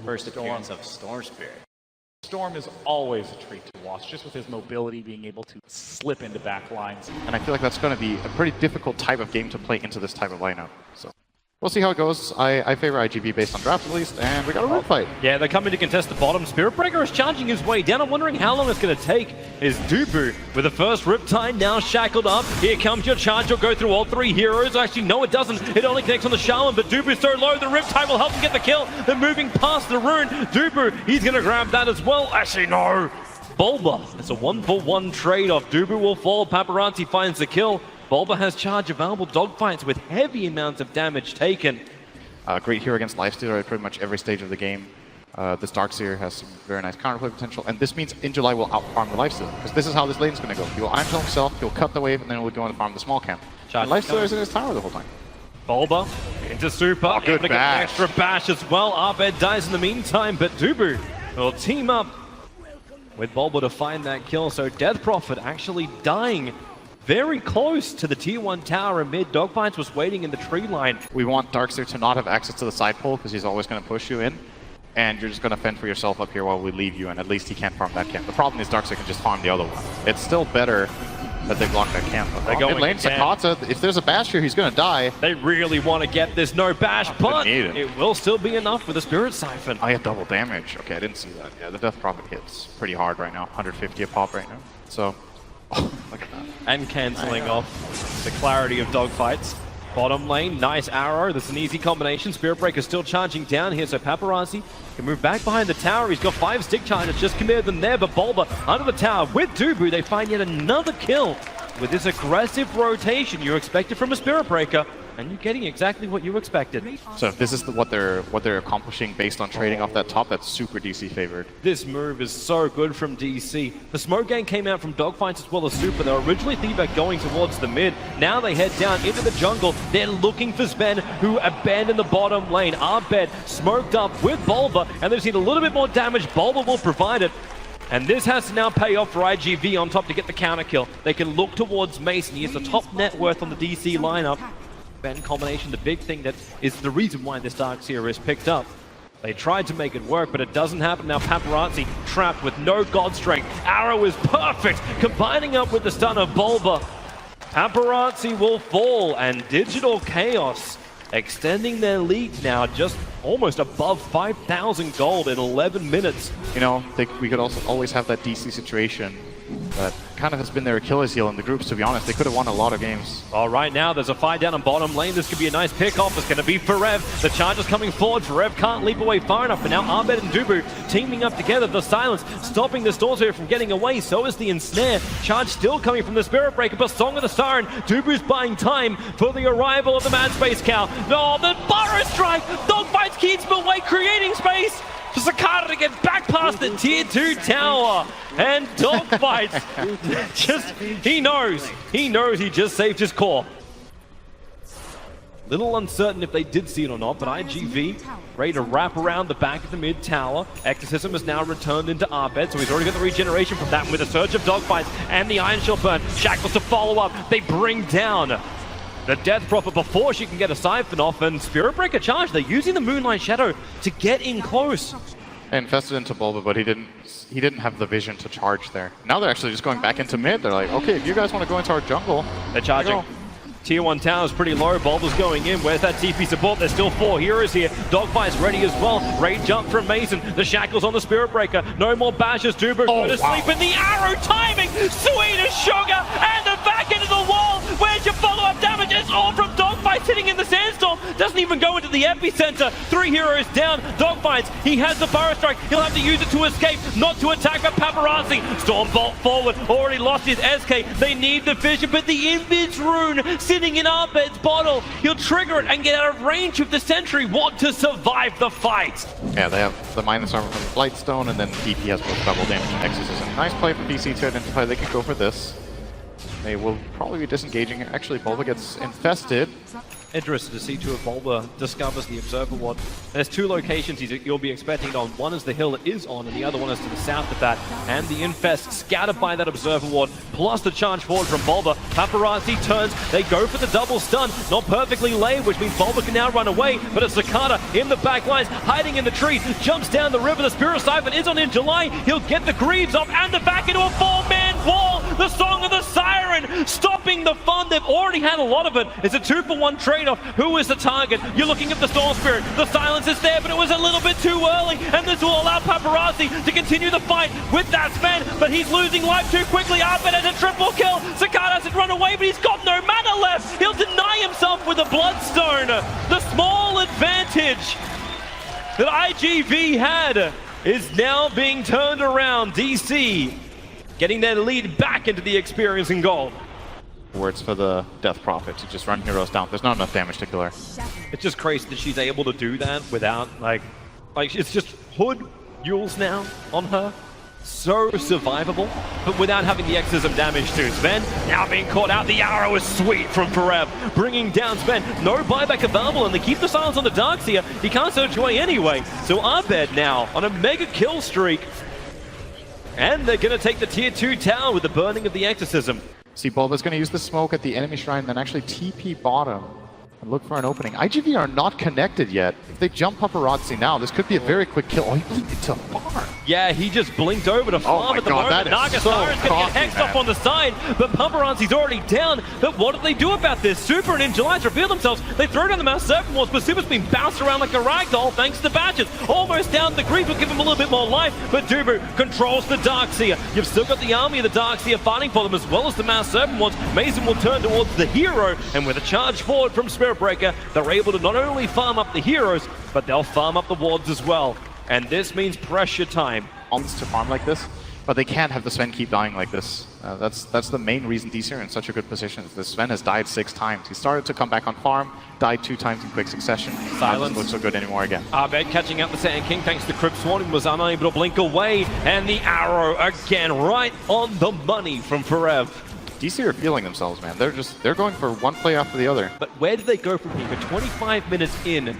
First appearance of Storm Spirit. Storm is always a treat to watch, just with his mobility, being able to slip into back lines. And I feel like that's going to be a pretty difficult type of game to play into this type of lineup. So we'll see how it goes. I favor IG.V based on draft at least, and we got a road fight. Yeah, they're coming to contest the bottom. Spirit Breaker is charging his way down. I'm wondering how long it's going to take. Is Newbee with the first Riptide now shackled up. Here comes your charge. You'll go through all three heroes. Actually, no, it doesn't. It only connects on the Shaman, but Newbee's so low, the Riptide will help him get the kill. They're moving past the rune. Newbee, he's going to grab that as well. Actually, no. Bulba, it's a 1-for-1 trade-off. Newbee will fall. Paparazzi finds the kill. Bulba has charge available dogfights with heavy amounts of damage taken. Great hero against Lifestealer at pretty much every stage of the game. This Darkseer has some very nice counterplay potential, and this means In July will outfarm the Lifestealer, because this is how this lane's going to go. He will Iron Tail himself, he'll cut the wave, and then he'll go and farm the small camp. And Lifestealer is in his tower the whole time. Bulba into super, able to get an extra bash as well. Arbed dies in the meantime, but Newbee will team up with Bulba to find that kill. So Death Prophet actually dying very close to the tier 1 tower, and mid Dogfights was waiting in the tree line. We want Darkseer to not have access to the side pole, because he's always going to push you in, and you're just going to fend for yourself up here while we leave you, and at least he can't farm that camp. The problem is Darkseer can just farm the other one. It's still better that they block that camp. They're going lane, Sakata, if there's a bash here, he's going to die. They really want to get this no bash, but it will still be enough with a Spirit Siphon. I have double damage. Okay, I didn't see that. Yeah, the Death Prophet hits pretty hard right now. 150 a pop right now. So, look at that. And cancelling off the clarity of dogfights. Bottom lane, nice arrow. This is an easy combination. Spirit Breaker still charging down here, so Paparazzi can move back behind the tower. He's got 5 stick charges, just committed them there, but Bulba under the tower with Newbee. They find yet another kill with this aggressive rotation you expected from a Spirit Breaker, and you're getting exactly what you expected. So if this is what they're accomplishing based on trading off that top, that's super DC favored. This move is so good from DC. The smoke gang came out from dogfights as well as super. They were originally thinking about going towards the mid. Now they head down into the jungle. They're looking for Sven, who abandoned the bottom lane. Arbed smoked up with Bulba, and they've seen a little bit more damage. Bulba will provide it. And this has to now pay off for IG.V on top to get the counter kill. They can look towards Mason. He is the top net worth on the DC lineup. Ben combination, the big thing that is the reason why this Darkseer is picked up. They tried to make it work, but it doesn't happen. Now Paparazzi trapped with no god strength. Arrow is perfect, combining up with the stun of Bulba. Paparazzi will fall, and Digital Chaos extending their lead now just almost above 5,000 gold in 11 minutes. You know, we could also always have that DC situation that kind of has been their Achilles heel in the groups, to be honest. They could have won a lot of games. All right, now there's a fight down on bottom lane. This could be a nice pick-off. It's going to be Ferev. The charge is coming forward. Ferev can't leap away far enough, but now Arbed and Newbee teaming up together. The silence stopping the Stormspear from getting away. So is the ensnare. Charge still coming from the Spirit Breaker, but Song of the Siren. Newbee's buying time for the arrival of the Mad Space Cow. No, the Burrow Strike! Dogfights keeps him away, creating space for Sakata to get back past the tier 2 tower. And Dogfights, he knows he just saved his core. Little uncertain if they did see it or not, but IG.V ready to wrap around the back of the mid tower. Exorcism has now returned into Arbed, so he's already got the regeneration from that with a surge of Dogfights and the Iron Shell burn. Shackles to follow up. They bring down the Death Prophet before she can get a siphon off, and Spirit Breaker charge. They're using the Moonlight Shadow to get in close. Infested into Bulba, but he didn't have the vision to charge there. Now they're actually just going back into mid. They're like, okay, if you guys want to go into our jungle, they're charging. Tier 1 tower is pretty low. Bulba's going in. Where's that TP support? There's still 4 heroes here. Dogfight's ready as well. Raid jump from Mason. The shackles on the Spirit Breaker. No more bashes. Newbee go to sleep. And the arrow timing. Sweet as sugar. And the back end of the wall. Where's your follow-up damage? It's all from Dogfight sitting in the sandstorm. Doesn't even go into the epicenter. 3 heroes down. Dogfights. He has the Burrow Strike. He'll have to use it to escape. Not to attack, but Paparazzi. Stormbolt forward. Already lost his SK. They need the vision, but the Invis rune sitting in Arbed's bottle. He'll trigger it and get out of range of the Sentry. Want to survive the fight. Yeah, they have the minus armor from Blightstone, and then DP has both double damage and Exorcism. Nice play from DC to identify they can go for this. They will probably be disengaging. Actually, Bulba gets infested. Interested to see if Bulba discovers the Observer Ward. There's two locations you'll be expecting it on. One is the hill it is on, and the other one is to the south of that. And the Infest scattered by that Observer Ward, plus the charge forward from Bulba. Paparazzi turns, they go for the double stun. Not perfectly laid, which means Bulba can now run away, but it's Zakata in the back lines, hiding in the trees, jumps down the river. The Spirit Siphon is on in July. He'll get the Greaves off and the back into a 4-man wall. The Song of the Siren stopping the fun. They've already had a lot of it. It's a 2-for-1 trade-off. Who is the target? You're looking at the Storm Spirit. The silence is there, but it was a little bit too early, and this will allow Paparazzi to continue the fight with that Sven, but he's losing life too quickly. Arbet has a triple kill. Zakata hasn't run away, but he's got no mana left. He'll deny himself with a Bloodstone. The small advantage that IG.V had is now being turned around. DC getting their lead back into the experience in gold. Words for the Death Prophet to just run heroes down. There's not enough damage to kill her. It's just crazy that she's able to do that without, like it's just Hood, Yules now on her. So survivable, but without having the exorcism damage to Sven. Now being caught out, the arrow is sweet from Forev, bringing down Sven. No buyback available, and they keep the silence on the Darkseer. He can't search away anyway. So Arbet now on a mega kill streak. And they're going to take the tier 2 tower with the burning of the exorcism. See, Bulba's going to use the smoke at the enemy shrine, then actually TP bottom and look for an opening. IG.V are not connected yet. If they jump Paparazzi now, this could be a very quick kill. Oh, he blinked to farm. Yeah, he just blinked over to farm at the moment. Naga Siren's going to get hexed off on the side, but Paparazzi's already down. But what do they do about this? Super and Ninjalites reveal themselves. They throw down the Mass Serpent Walls, but Super's been bounced around like a ragdoll thanks to the badges. Almost down. The Greaves will give him a little bit more life, but Dubu controls the Darkseer. You've still got the army of the Darkseer fighting for them, as well as the Mass Serpent Walls. Mason will turn towards the hero, and with a charge forward from Spirit Breaker, they're able to not only farm up the heroes, but they'll farm up the wards as well. And this means pressure time. To farm like this, but they can't have the Sven keep dying like this. That's the main reason DC are in such a good position. The Sven has died 6 times. He started to come back on farm, died 2 times in quick succession. Silence. Doesn't look so good anymore again. Arbet catching up the Sand King thanks to Crypt Swarming, was unable to blink away, and the arrow again right on the money from Forev. DC are feeling themselves, man. They're going for one play after the other. But where do they go from here? 25 minutes in,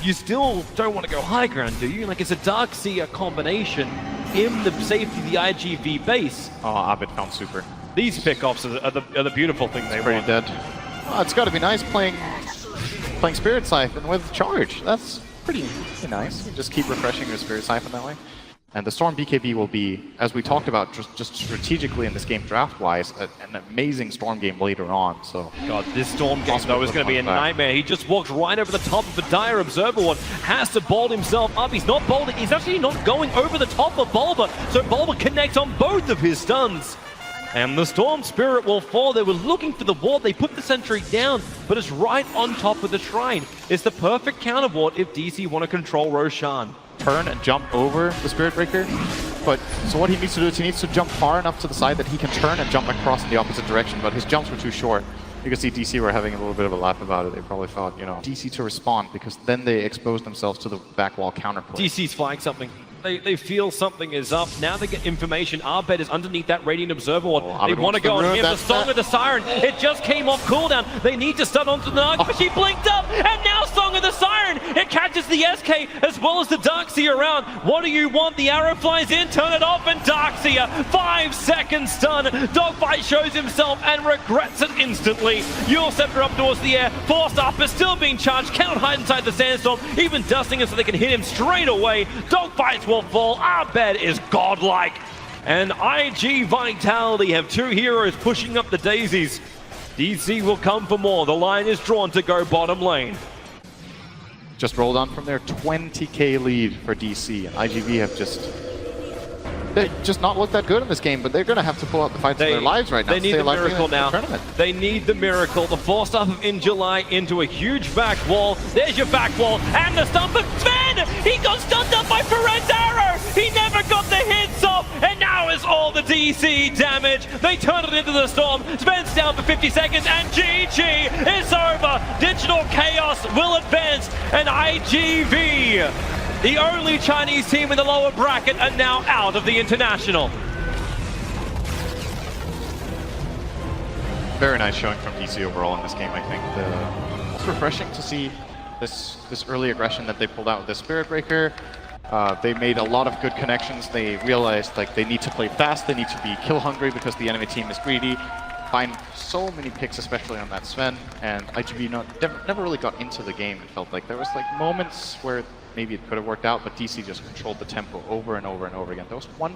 you still don't want to go high ground, do you? Like, it's a Darkseer combination in the safety of the IG.V base. Oh, Arbet found Super. These pickoffs are the beautiful thing they pretty want. Dead. Oh, it's got to be nice playing Spirit Siphon with charge. That's pretty nice. You just keep refreshing your Spirit Siphon that way. And the Storm BKB will be, as we talked about, just strategically in this game draft-wise, an amazing Storm game later on. So, God, this Storm game, though, is going to be a nightmare. He just walks right over the top of the dire Observer Ward, has to bolt himself up. He's not bolting. He's actually not going over the top of Bulba, so Bulba connects on both of his stuns. And the Storm Spirit will fall. They were looking for the ward. They put the sentry down, but it's right on top of the shrine. It's the perfect counter ward if DC want to control Roshan. Turn and jump over the Spirit Breaker. But so what he needs to do is he needs to jump far enough to the side that he can turn and jump across in the opposite direction, but his jumps were too short. You can see DC were having a little bit of a laugh about it. They probably thought, you know, DC to respond, because then they exposed themselves to the back wall counterplay. DC's flying something. They feel something is up. Now they get information. Arbet is underneath that Radiant Observer Ward. They want to go on him. The Song of the Siren. It just came off cooldown. They need to stun onto the Naga, but she blinked up. And now Song of the Siren. It catches the SK as well as the Darkseer around. What do you want? The arrow flies in. Turn it off. And Darkseer. 5-second stun. Dogfight shows himself and regrets it instantly. Yule Scepter up towards the air. Forced up, but still being charged. Cannot hide inside the sandstorm. Even dusting it so they can hit him straight away. Dogfights will fall. Arbet is godlike. And IG Vitality have 2 heroes pushing up the daisies. DC will come for more. The line is drawn to go bottom lane. Just rolled on from there. 20k lead for DC. And IG.V have just not looked that good in this game, but they're going to have to pull out the fights of their lives right now. They need the miracle now. They need the miracle. The force up of In July into a huge back wall. There's your back wall. And the stun for Sven! He got stunned up by Ferret's arrow! He never got the hits off! And now is all the DC damage. They turn it into the storm. Sven's down for 50 seconds, and GG is over. Digital Chaos will advance, and IG.V, the only Chinese team in the lower bracket, are now out of the International. Very nice showing from DC overall in this game, I think. almost refreshing to see this early aggression that they pulled out with the Spirit Breaker. They made a lot of good connections. They realized like they need to play fast, they need to be kill hungry because the enemy team is greedy. Find so many picks, especially on that Sven, and IG.V never really got into the game. It felt like there was like moments where maybe it could have worked out, but DC just controlled the tempo over and over and over again. There was one